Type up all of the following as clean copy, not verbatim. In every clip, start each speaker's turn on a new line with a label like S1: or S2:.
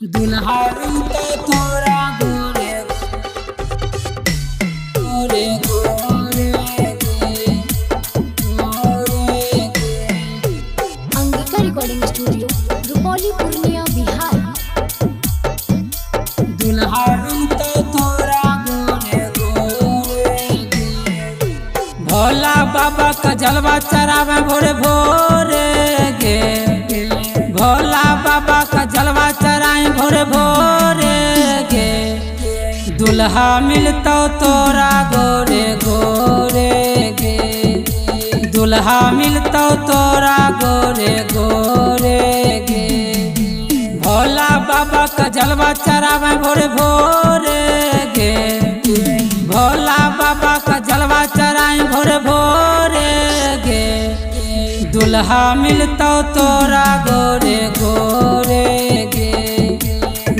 S1: दुल्हा तो तोरा गोरे गोरे गोरे
S2: अंगिका रिकॉर्डिंग स्टूडियो रुपौली पूर्णिया बिहार।
S1: दुल्हा तो तोरा गोरे गोरे भोला बाबा का जलवा चढ़ावे भोरे भोरे गे। भोला बाबा का जलवा चढ़ाई भोरे भोरे गे। दुल्हा मिलतो तोरा गोरे गोरे गे। दुल्हा मिलतो तोरा गोरे गोरे गे। भोला बाबा का जलवा चढ़ावे भोरे भोरे गे। भोला बाबा का जलवा चढ़ाई भोरे भोरे गे। दुल्हा मिलतो तोरा गोरे गोरे गे।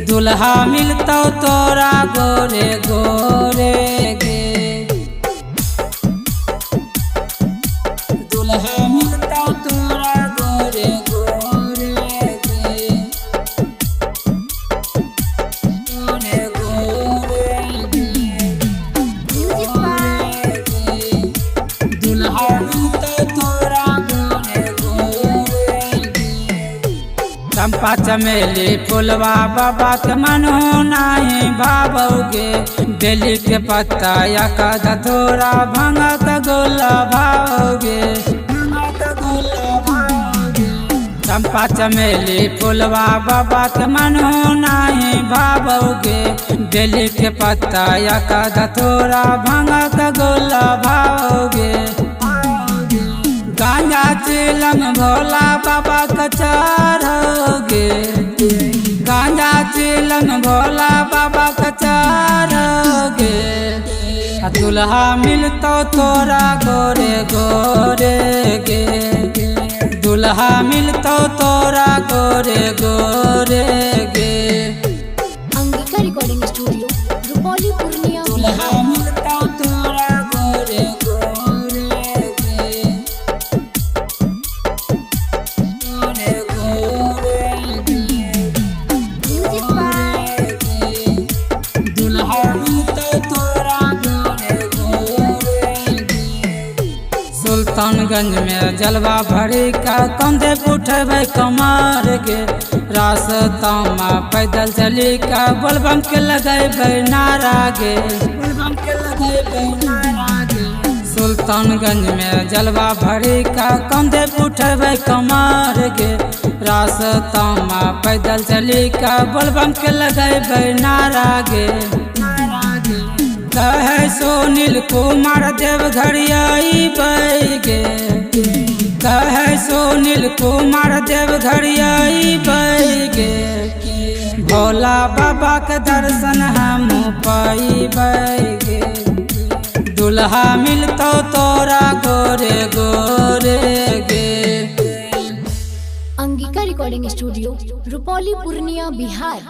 S1: दुल्हा मिलतो तोरा गोरे गोरे गे। दुल्हा मिलतो तोरा गोरे गोरे गे। गोरे गोरे गे।
S2: म्यूजिक बाय
S1: दुल्हा मिलतो तोरा गोरे गोरे गे। चंपा चमेली फुलवा बाबा के मन हो नाही भावोगे। बेली के पत्ता या का थोड़ा भांगा का गोला भावोगे। चंपा चमेली फुलवा बाबा के मन हो नाही भावोगे। बेली के पत्ता या का थोड़ा भांगा का गोला भावोगे। गांजा चिलम भोला बाबा का चढ़ोगे। गांजा चिलम भोला बाबा का चढ़ोगे। दुल्हा मिलतो तोरा गोरे गोरे गे। दुल्हा मिलतो तोरा गोरे गोरे गे।
S2: अंगिका रिकॉर्डिंग स्टूडियो रुपौली पूर्णिया
S1: दुल्हा
S2: बिहार।
S1: मिलतो तोरा गोरे गोरे गे। गोरे गोरे गे।
S2: म्यूजिक बाय
S1: दुल्हा मिलतो तोरा गोरे गोरे गे। सुल्तानगंज में जलवा भरी का कंधे उठेबै कमर गे। रास्ता में पैदल चली का बोलबम के लगेबै नारा गे। बोलबम के लगेबै नारा गे। सुल्तानगंज में जलवा भरी का कंधे उठेबै कमर गे। रास्ता में पैदल चली का बोलबम के लगेबै नारा गे। कहे सोनील कुमार देवघरिया गे। कहे सोनील कुमार देवघरिया गे। भोला बाबा के दर्शन हम पाइबै गे। दुल्हा मिलतो तोरा गोरे गोरे गे।
S2: Angika recording studio Rupauli Purnia Bihar.